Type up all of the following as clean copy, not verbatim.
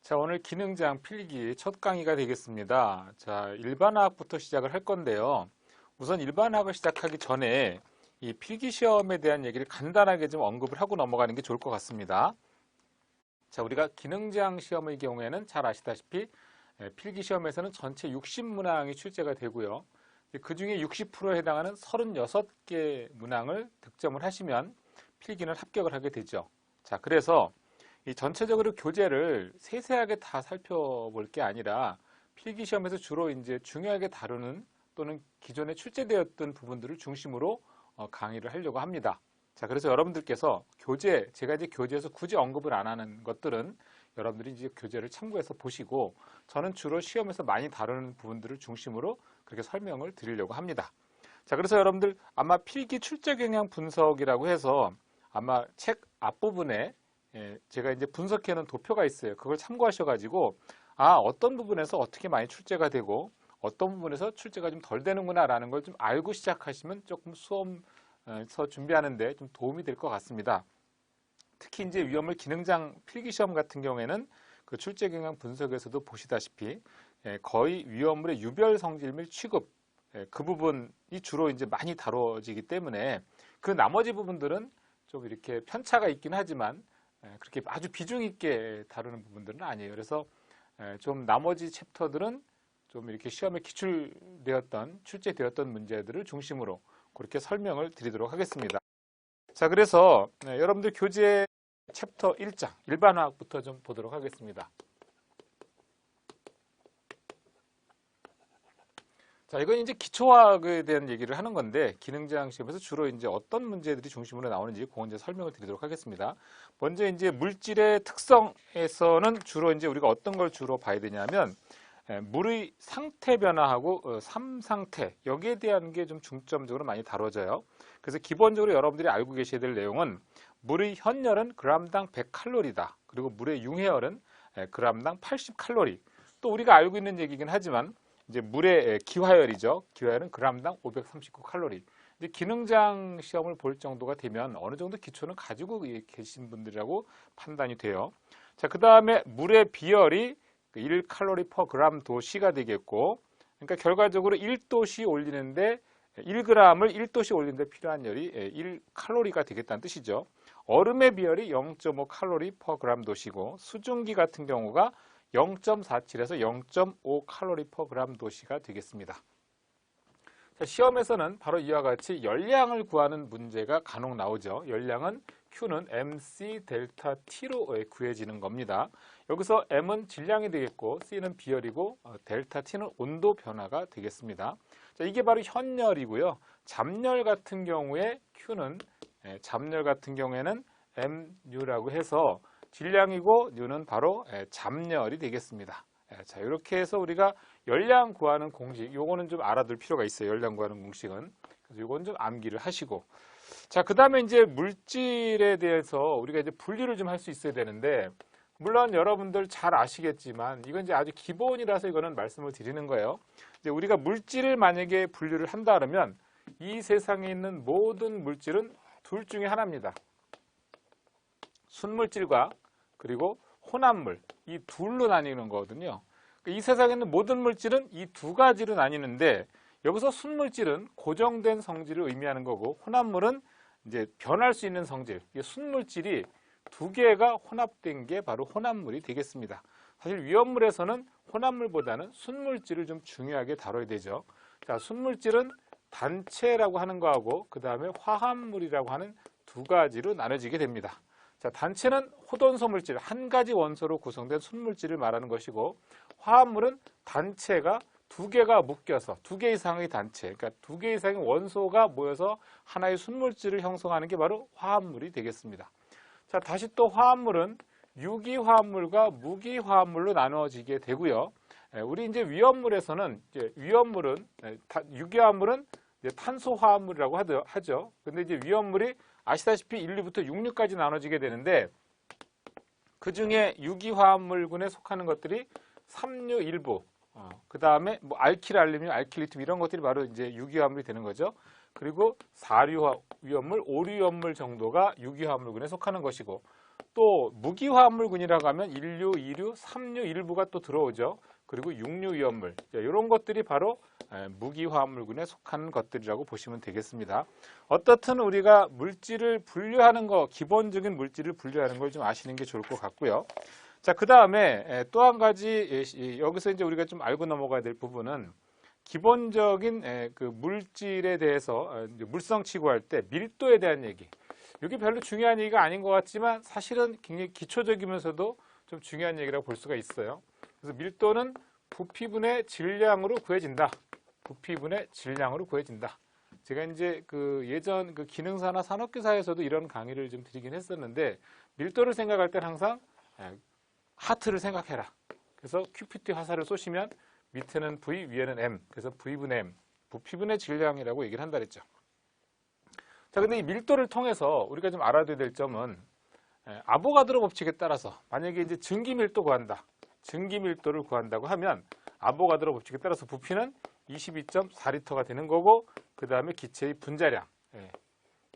자, 오늘 기능장 필기 첫 강의가 되겠습니다. 자, 일반화학부터 시작을 할 건데요. 우선 일반화학을 시작하기 전에 이 필기 시험에 대한 얘기를 간단하게 좀 언급을 하고 넘어가는 게 좋을 것 같습니다. 자, 우리가 기능장 시험의 경우에는 잘 아시다시피 필기 시험에서는 전체 60문항이 출제가 되고요. 그 중에 60%에 해당하는 36개 문항을 득점을 하시면 필기는 합격을 하게 되죠. 자, 그래서 이 전체적으로 교재를 세세하게 다 살펴볼 게 아니라 필기 시험에서 주로 이제 중요하게 다루는 또는 기존에 출제되었던 부분들을 중심으로 강의를 하려고 합니다. 자, 그래서 여러분들께서 제가 이제 교재에서 굳이 언급을 안 하는 것들은 여러분들이 이제 교재를 참고해서 보시고, 저는 주로 시험에서 많이 다루는 부분들을 중심으로 그렇게 설명을 드리려고 합니다. 자, 그래서 여러분들 아마 필기 출제 경향 분석이라고 해서 아마 책 앞부분에 제가 이제 분석해 놓은 도표가 있어요. 그걸 참고하셔가지고 어떤 부분에서 어떻게 많이 출제가 되고 어떤 부분에서 출제가 좀 덜 되는구나 라는 걸 좀 알고 시작하시면 조금 수험에서 준비하는데 좀 도움이 될 것 같습니다. 특히 이제 위험물 기능장 필기시험 같은 경우에는 그 출제 경향 분석에서도 보시다시피 거의 위험물의 유별 성질 및 취급, 그 부분이 주로 이제 많이 다뤄지기 때문에 그 나머지 부분들은 좀 이렇게 편차가 있긴 하지만 그렇게 아주 비중 있게 다루는 부분들은 아니에요. 그래서 좀 나머지 챕터들은 좀 이렇게 시험에 출제되었던 문제들을 중심으로 그렇게 설명을 드리도록 하겠습니다. 자, 그래서 여러분들 교재 챕터 1장 일반화학부터 좀 보도록 하겠습니다. 자, 이건 이제 기초화학에 대한 얘기를 하는 건데, 기능장 시험에서 주로 이제 어떤 문제들이 중심으로 나오는지 그건 이제 설명을 드리도록 하겠습니다. 먼저 이제 물질의 특성에서는 주로 이제 우리가 어떤 걸 주로 봐야 되냐면, 물의 상태 변화하고 삼상태, 여기에 대한 게 좀 중점적으로 많이 다뤄져요. 그래서 기본적으로 여러분들이 알고 계셔야 될 내용은 물의 현열은 g당 100칼로리다. 그리고 물의 융해열은 g당 80칼로리. 또 우리가 알고 있는 얘기긴 하지만 이제 물의 기화열이죠. 기화열은 g당 539칼로리. 이제 기능장 시험을 볼 정도가 되면 어느 정도 기초는 가지고 계신 분들이라고 판단이 돼요. 자, 그 다음에 물의 비열이 1칼로리 퍼 그램 도시가 되겠고, 그러니까 결과적으로 1도씨 올리는데 1g을 1도씨 올리는데 필요한 열이 1칼로리가 되겠다는 뜻이죠. 얼음의 비열이 0.5칼로리 퍼 그램 도시고, 수증기 같은 경우가 0.47에서 0.5 칼로리 퍼 그램 도시가 되겠습니다. 자, 시험에서는 바로 이와 같이 열량을 구하는 문제가 간혹 나오죠. 열량은 Q는 MC 델타 T로 구해지는 겁니다. 여기서 M은 질량이 되겠고 C는 비열이고 델타 T는 온도 변화가 되겠습니다. 자, 이게 바로 현열이고요. 잡열 같은 경우에 Q는 잡열 같은 경우에는 MU라고 해서 질량이고 U는 바로 잡열이 되겠습니다. 자, 이렇게 해서 우리가 열량 구하는 공식, 요거는 좀 알아둘 필요가 있어요. 열량 구하는 공식은. 그래서 요건 좀 암기를 하시고. 자, 그 다음에 이제 물질에 대해서 우리가 이제 분류를 좀 할 수 있어야 되는데, 물론 여러분들 잘 아시겠지만 이건 이제 아주 기본이라서 이거는 말씀을 드리는 거예요. 이제 우리가 물질을 만약에 분류를 한다 그러면 이 세상에 있는 모든 물질은 둘 중에 하나입니다. 순물질과 그리고 혼합물, 이 둘로 나뉘는 거거든요. 이 세상에 있는 모든 물질은 이 두 가지로 나뉘는데, 여기서 순물질은 고정된 성질을 의미하는 거고, 혼합물은 이제 변할 수 있는 성질, 순물질이 두 개가 혼합된 게 바로 혼합물이 되겠습니다. 사실 위험물에서는 혼합물보다는 순물질을 좀 중요하게 다뤄야 되죠. 자, 순물질은 단체라고 하는 거하고 그 다음에 화합물이라고 하는 두 가지로 나눠지게 됩니다. 자, 단체는 호돈소 물질, 한 가지 원소로 구성된 순물질을 말하는 것이고, 화합물은 단체가 두 개가 묶여서 두 개 이상의 단체, 그러니까 두 개 이상의 원소가 모여서 하나의 순물질을 형성하는 게 바로 화합물이 되겠습니다. 자, 다시 또 화합물은 유기화합물과 무기화합물로 나누어지게 되고요. 우리 이제 위험물에서는 유기화합물은 이제 탄소화합물이라고 하죠. 근데 이제 위험물이 아시다시피 1, 2부터 6, 6까지 나눠지게 되는데, 그 중에 유기화합물군에 속하는 것들이 삼류 일부, 그 다음에 뭐 알킬, 알루미늄, 알킬리튬 이런 것들이 바로 이제 유기화합물이 되는 거죠. 그리고 4류 위험물, 5류 위험물 정도가 유기화합물군에 속하는 것이고, 또 무기화합물군이라고 하면 1류, 2류, 3류 일부가 또 들어오죠. 그리고 6류 위험물, 이런 것들이 바로 무기화합물군에 속하는 것들이라고 보시면 되겠습니다. 어떻든 우리가 물질을 분류하는 거, 기본적인 물질을 분류하는 걸 좀 아시는 게 좋을 것 같고요. 자, 그 다음에 또 한 가지 여기서 이제 우리가 좀 알고 넘어가야 될 부분은 기본적인 그 물질에 대해서 물성 취급할 때 밀도에 대한 얘기. 이게 별로 중요한 얘기가 아닌 것 같지만 사실은 굉장히 기초적이면서도 좀 중요한 얘기라고 볼 수가 있어요. 그래서 밀도는 부피분의 질량으로 구해진다. 부피분의 질량으로 구해진다. 제가 이제 그 예전 그 기능사나 산업기사에서도 이런 강의를 좀 드리긴 했었는데, 밀도를 생각할 때는 항상 하트를 생각해라. 그래서 QPT 화살을 쏘시면 밑에는 V, 위에는 M. 그래서 V분의 M, 부피분의 질량이라고 얘기를 한다 그랬죠. 자, 근데 이 밀도를 통해서 우리가 좀 알아둬야 될 점은 아보가드로 법칙에 따라서 만약에 이제 증기밀도 구한다. 증기밀도를 구한다고 하면 아보가드로 법칙에 따라서 부피는 22.4리터가 되는 거고, 그 다음에 기체의 분자량.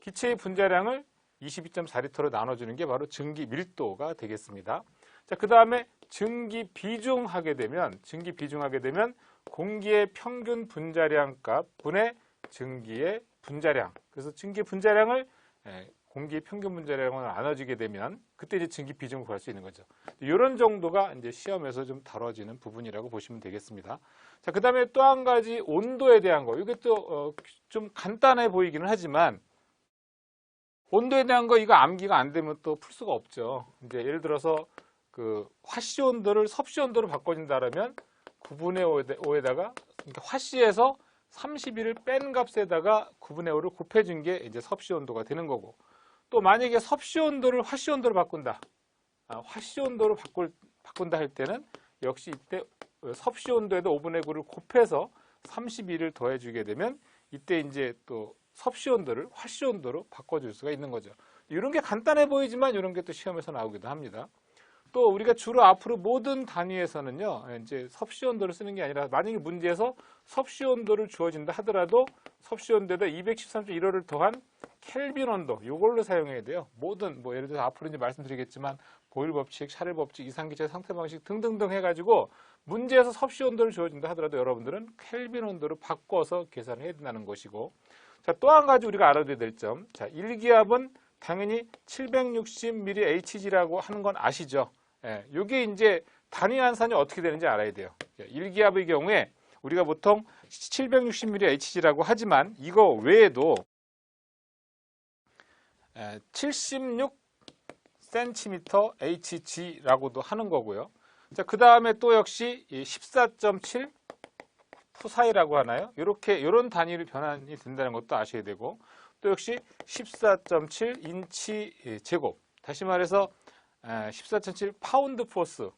기체의 분자량을 22.4리터로 나눠주는 게 바로 증기밀도가 되겠습니다. 자, 그 다음에 증기비중하게 되면 공기의 평균 분자량 값 분의 증기의 분자량. 그래서 증기 분자량을 공기의 평균 분자량으로 나눠지게 되면 그때 이제 증기 비중을 구할 수 있는 거죠. 이런 정도가 이제 시험에서 좀 다뤄지는 부분이라고 보시면 되겠습니다. 자, 그다음에 또 한 가지 온도에 대한 거. 이게 또 좀 간단해 보이기는 하지만 온도에 대한 거 이거 암기가 안 되면 또 풀 수가 없죠. 이제 예를 들어서 그 화씨 온도를 섭씨 온도로 바꿔준다라면 9분의 5에다가 그러니까 화씨에서 31을 뺀 값에다가 9분의 5를 곱해준 게 이제 섭씨 온도가 되는 거고, 또 만약에 섭씨 온도를 화씨 온도로 바꾼다. 화씨 온도로 바꾼다 할 때는 역시 이때 섭씨 온도에도 5분의 9를 곱해서 31을 더해주게 되면 이때 이제 또 섭씨 온도를 화씨 온도로 바꿔줄 수가 있는 거죠. 이런 게 간단해 보이지만 이런 게 또 시험에서 나오기도 합니다. 또 우리가 주로 앞으로 모든 단위에서는요, 이제 섭씨 온도를 쓰는 게 아니라 만약에 문제에서 섭씨 온도를 주어진다 하더라도 섭씨 온도에다 213.15를 더한 켈빈 온도, 이걸로 사용해야 돼요. 모든 예를 들어서 앞으로 이제 말씀드리겠지만 보일 법칙, 샤를 법칙, 이상기체 상태 방식 등등등 해가지고 문제에서 섭씨 온도를 주어진다 하더라도 여러분들은 켈빈 온도로 바꿔서 계산을 해야 된다는 것이고, 자, 또 한 가지 우리가 알아둬야 될 점, 자, 1기압은 당연히 760mHg라고 하는 건 아시죠? 이게 이제 단위 환산이 어떻게 되는지 알아야 돼요. 1기압의 경우에 우리가 보통 760mHg라고 하지만 이거 외에도 76cmHg라고도 하는 거고요. 자, 그 다음에 또 역시 14.7 푸사이라고 하나요? 이런 단위로 변환이 된다는 것도 아셔야 되고, 또 역시 14.7 인치 제곱, 다시 말해서 14.7 파운드 포스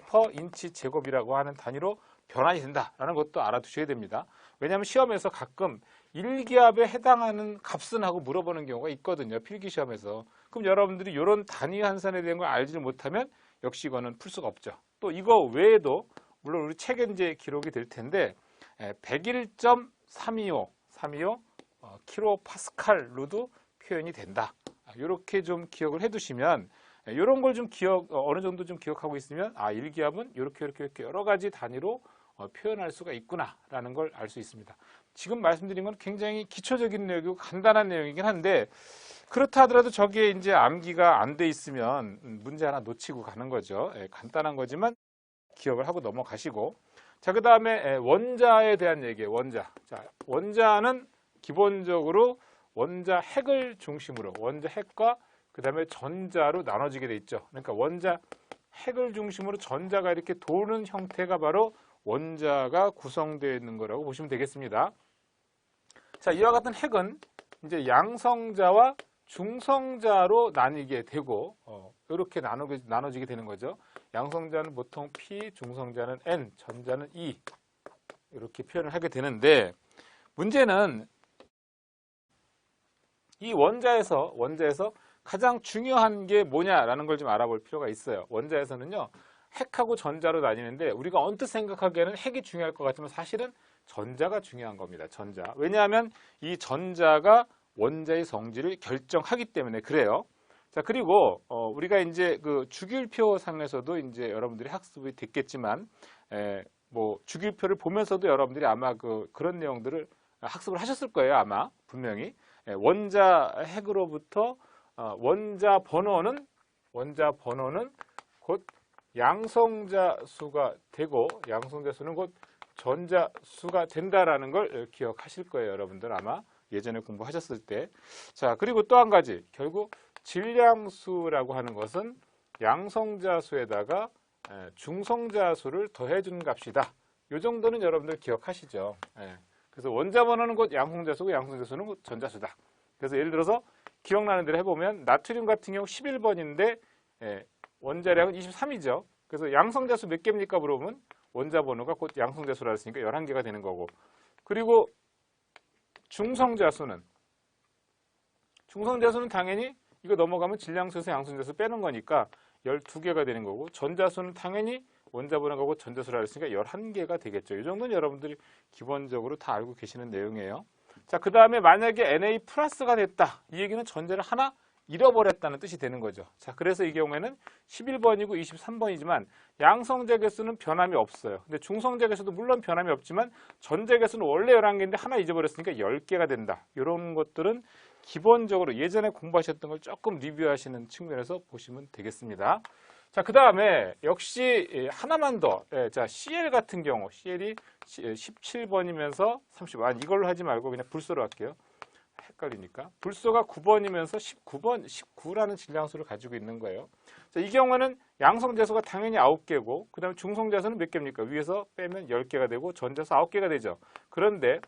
퍼 인치 제곱이라고 하는 단위로 변환이 된다라는 것도 알아두셔야 됩니다. 왜냐하면 시험에서 가끔 1기압에 해당하는 값은 하고 물어보는 경우가 있거든요. 필기시험에서. 그럼 여러분들이 이런 단위 환산에 대한 걸 알지 못하면 역시 이거는 풀 수가 없죠. 또 이거 외에도 물론 우리 책에 이제 기록이 될 텐데 101.325 킬로파스칼로도 표현이 된다. 이렇게 좀 기억을 해두시면, 이런 걸 좀 어느 정도 좀 기억하고 있으면 1기압은 이렇게 여러 가지 단위로 표현할 수가 있구나라는 걸 알 수 있습니다. 지금 말씀드린 건 굉장히 기초적인 내용이고 간단한 내용이긴 한데, 그렇다 하더라도 저기에 이제 암기가 안 돼 있으면 문제 하나 놓치고 가는 거죠. 간단한 거지만 기억을 하고 넘어가시고, 자, 그 다음에 원자에 대한 얘기예요. 자, 원자는 기본적으로 원자 핵을 중심으로 원자 핵과 그 다음에 전자로 나눠지게 돼 있죠. 그러니까 원자 핵을 중심으로 전자가 이렇게 도는 형태가 바로 원자가 구성되어 있는 거라고 보시면 되겠습니다. 자, 이와 같은 핵은 이제 양성자와 중성자로 나뉘게 되고 이렇게 나눠지게 되는 거죠. 양성자는 보통 P, 중성자는 N, 전자는 E 이렇게 표현을 하게 되는데, 문제는 이 원자에서 가장 중요한 게 뭐냐라는 걸 좀 알아볼 필요가 있어요. 원자에서는요, 핵하고 전자로 나뉘는데 우리가 언뜻 생각하기에는 핵이 중요할 것 같지만 사실은 전자가 중요한 겁니다. 전자. 왜냐하면 이 전자가 원자의 성질을 결정하기 때문에 그래요. 자, 그리고 우리가 이제 그 주기율표 상에서도 이제 여러분들이 학습이 됐겠지만, 뭐 주기율표를 보면서도 여러분들이 아마 그런 내용들을 학습을 하셨을 거예요, 아마 분명히. 원자 핵으로부터 원자 번호는 곧 양성자 수가 되고, 양성자 수는 곧 전자 수가 된다라는 걸 기억하실 거예요, 여러분들 아마 예전에 공부하셨을 때. 자, 그리고 또 한 가지, 결국 질량수라고 하는 것은 양성자 수에다가 중성자 수를 더해주는 값이다. 이 정도는 여러분들 기억하시죠. 그래서 원자 번호는 곧 양성자 수고 양성자 수는 곧 전자수다. 그래서 예를 들어서 기억나는 대로 해보면 나트륨 같은 경우 11번인데 원자량은 23이죠. 그래서 양성자수 몇 개입니까? 물어보면 원자 번호가 곧 양성자수라 했으니까 11개가 되는 거고. 그리고 중성자수는 당연히 이거 넘어가면 질량수에서 양성자수 빼는 거니까 12개가 되는 거고, 전자수는 당연히 원자 번호가 곧 전자수라 했으니까 11개가 되겠죠. 이 정도는 여러분들이 기본적으로 다 알고 계시는 내용이에요. 자, 그 다음에 만약에 Na 플러스가 됐다. 이 얘기는 전자를 하나 잃어버렸다는 뜻이 되는 거죠. 자, 그래서 이 경우에는 11번이고 23번이지만 양성자 개수는 변함이 없어요. 근데 중성자 개수도 물론 변함이 없지만 전자 개수는 원래 11개인데 하나 잊어버렸으니까 10개가 된다. 이런 것들은 기본적으로 예전에 공부하셨던 걸 조금 리뷰하시는 측면에서 보시면 되겠습니다. 자, 그 다음에 역시 하나만 더. 자, CL 같은 경우, CL이 17번이면서 30번. 이걸로 하지 말고 그냥 불소로 할게요. 헷갈리니까. 불소가 9번이면서 19라는 질량수를 가지고 있는 거예요. 자, 이 경우는 양성자수가 당연히 9개고, 그 다음에 중성자수는 몇 개입니까? 위에서 빼면 10개가 되고, 전자수 9개가 되죠. 그런데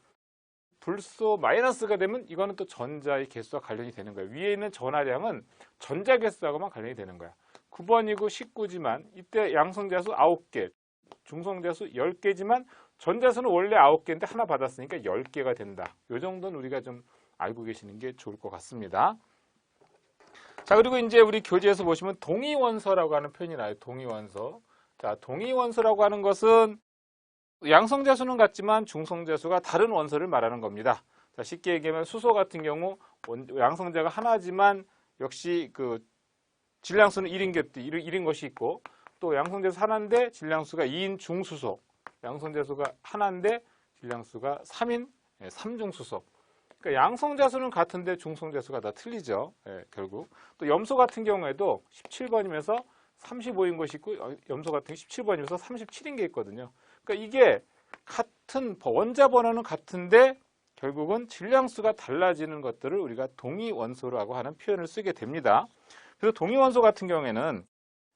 불소 마이너스가 되면 이거는 또 전자의 개수와 관련이 되는 거예요. 위에 있는 전하량은 전자 개수하고만 관련이 되는 거야. 9번이고 19지만 이때 양성자수 9개, 중성자수 10개지만 전자수는 원래 9개인데 하나 받았으니까 10개가 된다. 이 정도는 우리가 좀 알고 계시는 게 좋을 것 같습니다. 자, 그리고 이제 우리 교재에서 보시면 동위원소라고 하는 표현이 나와요. 동위원소. 자, 동위원소라고 하는 것은 양성자수는 같지만 중성자수가 다른 원소를 말하는 겁니다. 자, 쉽게 얘기하면 수소 같은 경우 양성자가 하나지만 역시 그 질량수는 1인 것이 있고, 또 양성자수 하나인데 질량수가 2인 중수소, 양성자수가 하나인데 질량수가 3인 3중수소. 그러니까 양성자수는 같은데 중성자수가 다 틀리죠. 결국. 또 염소 같은 경우에도 17번이면서 35인 것이 있고, 염소 같은 게 17번이면서 37인 게 있거든요. 그러니까 이게 같은 원자 번호는 같은데 결국은 질량수가 달라지는 것들을 우리가 동위원소라고 하는 표현을 쓰게 됩니다. 그래서 동위원소 같은 경우에는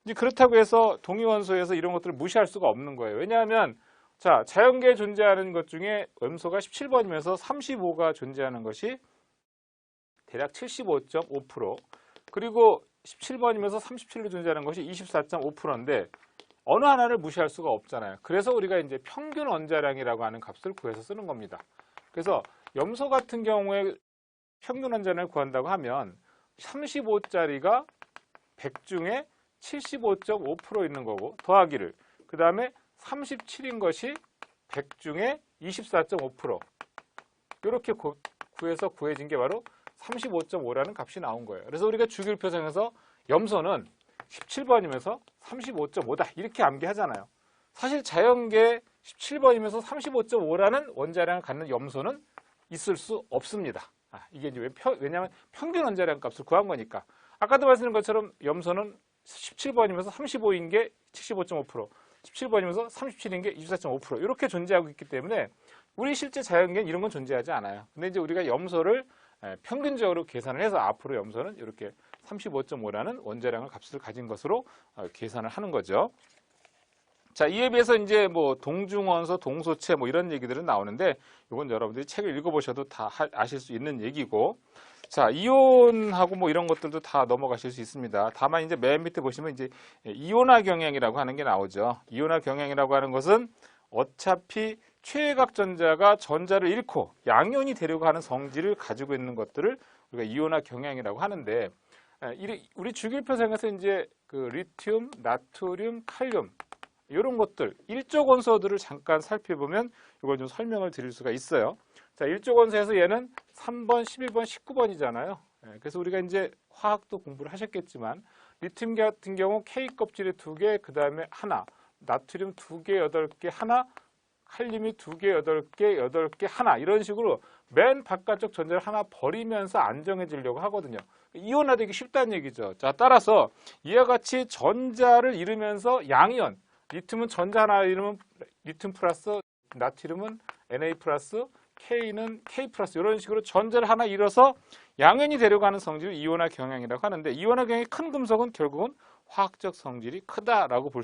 이제 그렇다고 해서 동위원소에서 이런 것들을 무시할 수가 없는 거예요. 왜냐하면 자, 자연계에 존재하는 것 중에 염소가 17번이면서 35가 존재하는 것이 대략 75.5%, 그리고 17번이면서 37로 존재하는 것이 24.5%인데 어느 하나를 무시할 수가 없잖아요. 그래서 우리가 이제 평균 원자량이라고 하는 값을 구해서 쓰는 겁니다. 그래서 염소 같은 경우에 평균 원자량을 구한다고 하면 35짜리가 100 중에 75.5% 있는 거고, 더하기를 그 다음에 37인 것이 100 중에 24.5%, 이렇게 구해서 구해진 게 바로 35.5라는 값이 나온 거예요. 그래서 우리가 주기율표상에서 염소는 17번이면서 35.5다 이렇게 암기하잖아요. 사실 자연계 17번이면서 35.5라는 원자량을 갖는 염소는 있을 수 없습니다. 이게 이제 왜냐하면 평균 원자량 값을 구한 거니까. 아까도 말씀드린 것처럼 염소는 17번이면서 35인 게 75.5%, 17번이면서 37인 게 24.5% 이렇게 존재하고 있기 때문에 우리 실제 자연계는 이런 건 존재하지 않아요. 근데 이제 우리가 염소를 평균적으로 계산을 해서 앞으로 염소는 이렇게 35.5라는 원자량을 값을 가진 것으로 계산을 하는 거죠. 자, 이에 비해서 이제 뭐 동중원소, 동소체 뭐 이런 얘기들은 나오는데 이건 여러분들이 책을 읽어보셔도 다 아실 수 있는 얘기고, 자, 이온하고 뭐 이런 것들도 다 넘어가실 수 있습니다. 다만 이제 맨 밑에 보시면 이제 이온화 경향이라고 하는 게 나오죠. 이온화 경향이라고 하는 것은 어차피 최외각 전자가 전자를 잃고 양이온이 되려고 하는 성질을 가지고 있는 것들을 우리가 이온화 경향이라고 하는데, 우리 주기율표상에서 이제 그 리튬, 나트륨, 칼륨 이런 것들 일족 원소들을 잠깐 살펴보면 이걸 좀 설명을 드릴 수가 있어요. 자, 일족 원소에서 얘는 3번, 11번, 19번이잖아요. 그래서 우리가 이제 화학도 공부를 하셨겠지만 리튬 같은 경우 K 껍질에 2개, 그 다음에 하나, 나트륨 2개, 8개 하나, 칼륨이 2개, 8개, 8개 하나 이런 식으로 맨 바깥쪽 전자를 하나 버리면서 안정해지려고 하거든요. 이온화되기 쉽다는 얘기죠. 자, 따라서 이와 같이 전자를 잃으면서 양이온, 리튬은 전자 하나 잃으면 리튬 플러스, 나트륨은 Na 플러스, K는 K 플러스 이런 식으로 전자를 하나 잃어서 양연이 되려고 하는 성질을 이온화 경향이라고 하는데 이온화 경향이 큰 금속은 결국은 화학적 성질이 크다라고 볼 수